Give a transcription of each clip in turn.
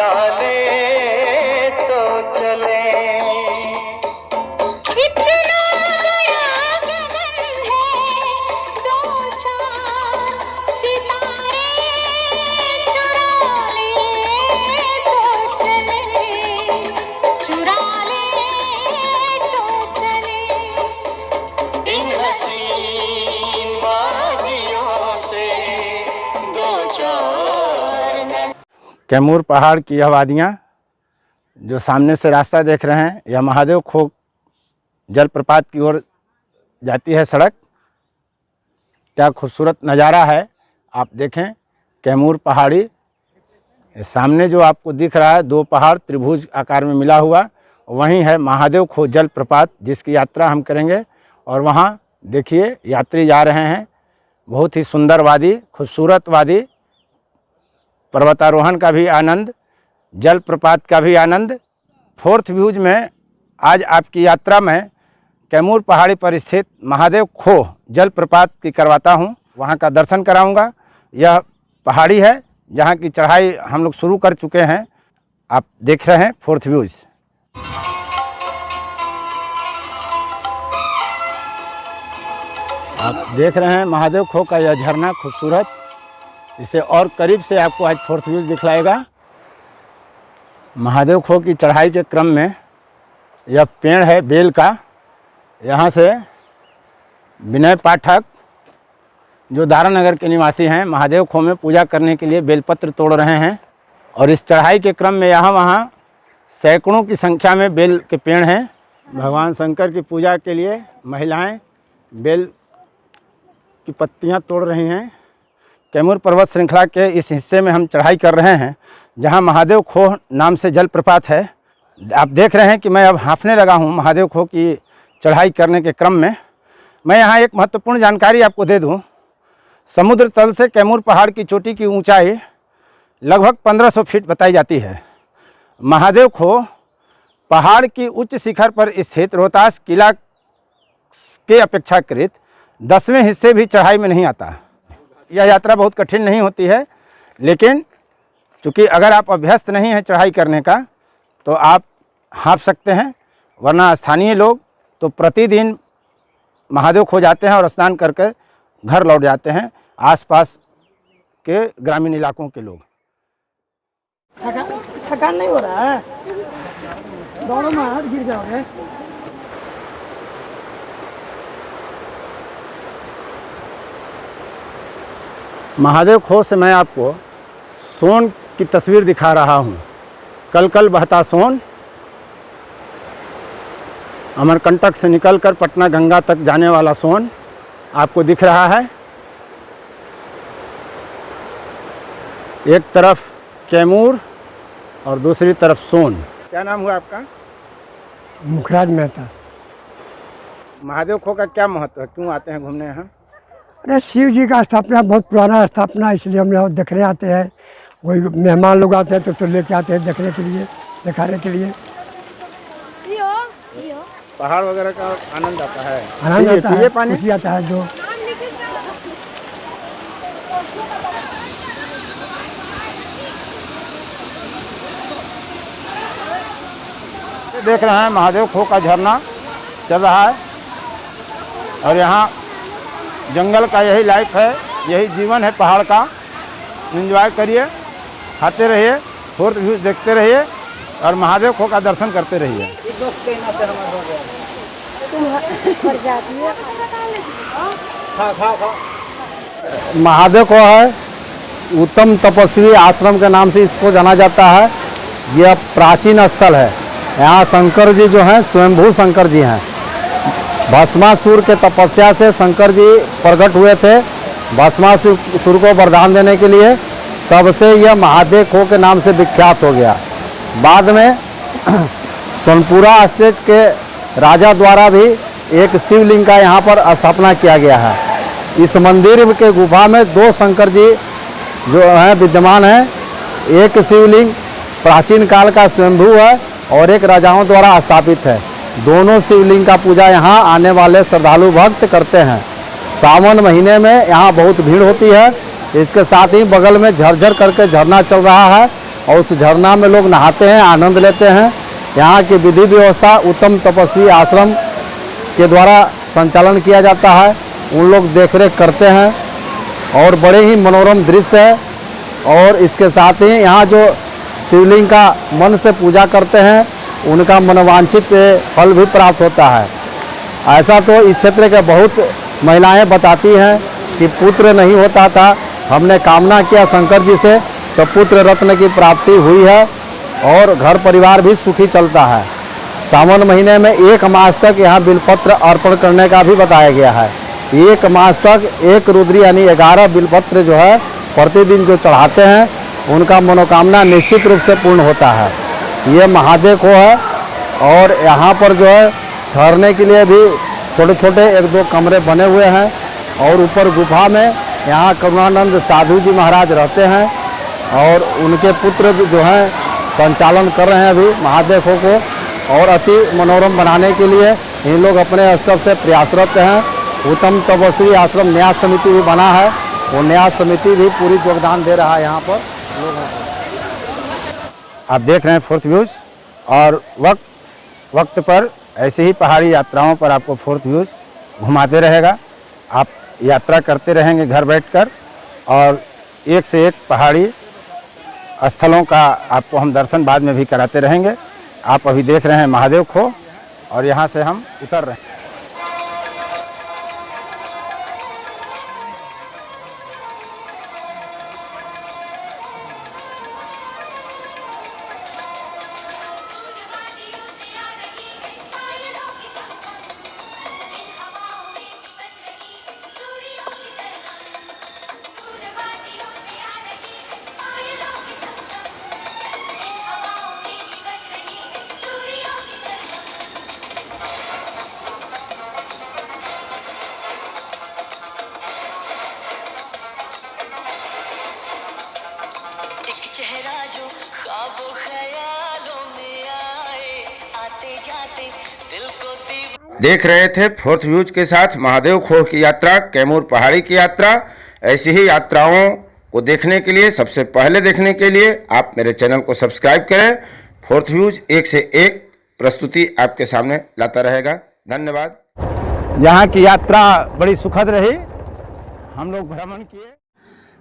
चुरा ले तो चले। इतना बड़ा गगन है, दो चांद सितारे चुरा ले तो चले, चुरा ले तो चले। इन हसीन वादियों से दो चार कैमूर पहाड़ की यह वादियाँ जो सामने से रास्ता देख रहे हैं, यह महादेव खो जलप्रपात की ओर जाती है सड़क। क्या खूबसूरत नज़ारा है, आप देखें। कैमूर पहाड़ी, ये सामने जो आपको दिख रहा है, दो पहाड़ त्रिभुज आकार में मिला हुआ, वहीं है महादेव खो जलप्रपात, जिसकी यात्रा हम करेंगे। और वहाँ देखिए यात्री जा रहे हैं। बहुत ही सुंदर वादी, खूबसूरत वादी, पर्वतारोहण का भी आनंद, जलप्रपात का भी आनंद। फोर्थ व्यूज में आज आपकी यात्रा में कैमूर पहाड़ी पर स्थित महादेव खो जलप्रपात की करवाता हूं, वहां का दर्शन कराऊंगा। यह पहाड़ी है जहां की चढ़ाई हम लोग शुरू कर चुके हैं। आप देख रहे हैं फोर्थ व्यूज। आप देख रहे हैं महादेव खो का यह झरना खूबसूरत। इसे और करीब से आपको आज फोर्थ व्यूज दिखलाएगा। महादेव खो की चढ़ाई के क्रम में यह पेड़ है बेल का। यहाँ से विनय पाठक जो दारानगर के निवासी हैं, महादेव खो में पूजा करने के लिए बेलपत्र तोड़ रहे हैं। और इस चढ़ाई के क्रम में यहाँ वहाँ सैकड़ों की संख्या में बेल के पेड़ हैं। भगवान शंकर की पूजा के लिए महिलाएं बेल की पत्तियाँ तोड़ रही हैं। कैमूर पर्वत श्रृंखला के इस हिस्से में हम चढ़ाई कर रहे हैं जहाँ महादेव खो नाम से जलप्रपात है। आप देख रहे हैं कि मैं अब हाँफने लगा हूँ महादेव खो की चढ़ाई करने के क्रम में। मैं यहाँ एक महत्वपूर्ण जानकारी आपको दे दूँ। समुद्र तल से कैमूर पहाड़ की चोटी की ऊंचाई लगभग 1500 फीट बताई जाती है। महादेव खो पहाड़ की उच्च शिखर पर स्थित रोहतास किला के अपेक्षाकृत 10वें हिस्से भी चढ़ाई में नहीं आता। यह यात्रा बहुत कठिन नहीं होती है, लेकिन चूँकि अगर आप अभ्यस्त नहीं हैं चढ़ाई करने का तो आप हाँफ सकते हैं, वरना स्थानीय लोग तो प्रतिदिन महादेव खो जाते हैं और स्नान कर कर घर लौट जाते हैं, आसपास के ग्रामीण इलाकों के लोग। थकान नहीं हो रहा है? दोनों में हाथ गिर जाओगे। महादेव खो से मैं आपको सोन की तस्वीर दिखा रहा हूँ। कल कल बहता सोन अमरकंटक से निकलकर पटना गंगा तक जाने वाला सोन आपको दिख रहा है। एक तरफ कैमूर और दूसरी तरफ सोन। क्या नाम हुआ आपका? मुखराज मेहता। महादेव खो का क्या महत्व है, क्यों आते हैं घूमने यहाँ? अरे शिव जी का स्थापना, बहुत पुराना स्थापना, इसलिए हम लोग देखने आते हैं। कोई मेहमान लोग आते हैं तो लेके आते हैं देखने के लिए, दिखाने के लिए। पहाड़ वगैरह का आनंद आता है। आनंद आता है, पानी खुशी आता है। जो देख रहे हैं महादेव खो का झरना चल रहा है और यहाँ जंगल का यही लाइफ है, यही जीवन है पहाड़ का। एंजॉय करिए, खाते रहिए, फोर्थ व्यूज देखते रहिए और महादेव खो का दर्शन करते रहिए। महादेव खो है उत्तम तपस्वी आश्रम के नाम से इसको जाना जाता है। यह प्राचीन स्थल है। यहाँ शंकर जी जो हैं स्वयंभू शंकर जी हैं। भस्मासुर के तपस्या से शंकर जी प्रकट हुए थे भस्मासुर को वरदान देने के लिए, तब से यह महादेव खो के नाम से विख्यात हो गया। बाद में सोनपुरा स्टेट के राजा द्वारा भी एक शिवलिंग का यहाँ पर स्थापना किया गया है। इस मंदिर के गुफा में दो शंकर जी जो हैं विद्यमान हैं। एक शिवलिंग प्राचीन काल का स्वयंभू है और एक राजाओं द्वारा स्थापित है। दोनों शिवलिंग का पूजा यहाँ आने वाले श्रद्धालु भक्त करते हैं। सावन महीने में यहाँ बहुत भीड़ होती है। इसके साथ ही बगल में झरझर करके झरना चल रहा है और उस झरना में लोग नहाते हैं, आनंद लेते हैं। यहाँ की विधि व्यवस्था उत्तम तपस्वी आश्रम के द्वारा संचालन किया जाता है, उन लोग देखरेख करते हैं और बड़े ही मनोरम दृश्य है। और इसके साथ ही यहाँ जो शिवलिंग का मन से पूजा करते हैं उनका मनोवांछित फल भी प्राप्त होता है। ऐसा तो इस क्षेत्र के बहुत महिलाएं बताती हैं कि पुत्र नहीं होता था, हमने कामना किया शंकर जी से तो पुत्र रत्न की प्राप्ति हुई है और घर परिवार भी सुखी चलता है। सावन महीने में 1 मास तक यहाँ बिलपत्र अर्पण करने का भी बताया गया है। 1 मास तक 1 रुद्री यानी 11 बिलपत्र जो है प्रतिदिन जो चढ़ाते हैं उनका मनोकामना निश्चित रूप से पूर्ण होता है। ये महादेव को है और यहाँ पर जो है ठहरने के लिए भी छोटे छोटे 1-2 कमरे बने हुए हैं और ऊपर गुफा में यहाँ करुणानंद साधु जी महाराज रहते हैं और उनके पुत्र जो हैं संचालन कर रहे हैं अभी महादेव को। और अति मनोरम बनाने के लिए इन लोग अपने स्तर से प्रयासरत हैं। उत्तम तपस्वी आश्रम न्यास समिति भी बना है, वो न्यास समिति भी पूरी योगदान दे रहा है यहाँ पर लोगों को। आप देख रहे हैं फोर्थ व्यूज़ और वक्त पर ऐसे ही पहाड़ी यात्राओं पर आपको फोर्थ व्यूज़ घुमाते रहेगा। आप यात्रा करते रहेंगे घर बैठकर और एक से एक पहाड़ी स्थलों का आपको हम दर्शन बाद में भी कराते रहेंगे। आप अभी देख रहे हैं महादेव खो और यहाँ से हम उतर रहे हैं। चेहरा जो ख्वाबों ख्यालों में आए, आते जाते दिल को देख रहे थे फोर्थ व्यूज के साथ महादेव खो की यात्रा, कैमूर पहाड़ी की यात्रा। ऐसी ही यात्राओं को देखने के लिए, सबसे पहले देखने के लिए आप मेरे चैनल को सब्सक्राइब करें। फोर्थ व्यूज एक से एक प्रस्तुति आपके सामने लाता रहेगा। धन्यवाद। यहाँ की यात्रा बड़ी सुखद रही, हम लोग भ्रमण किए।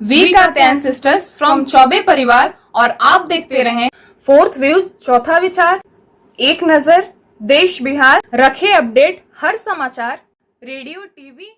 वीर का 10 सिस्टर्स फ्रॉम चौबे परिवार और आप देखते रहें फोर्थ व्यू, चौथा विचार, एक नजर, देश बिहार। रखे अपडेट हर समाचार, रेडियो टीवी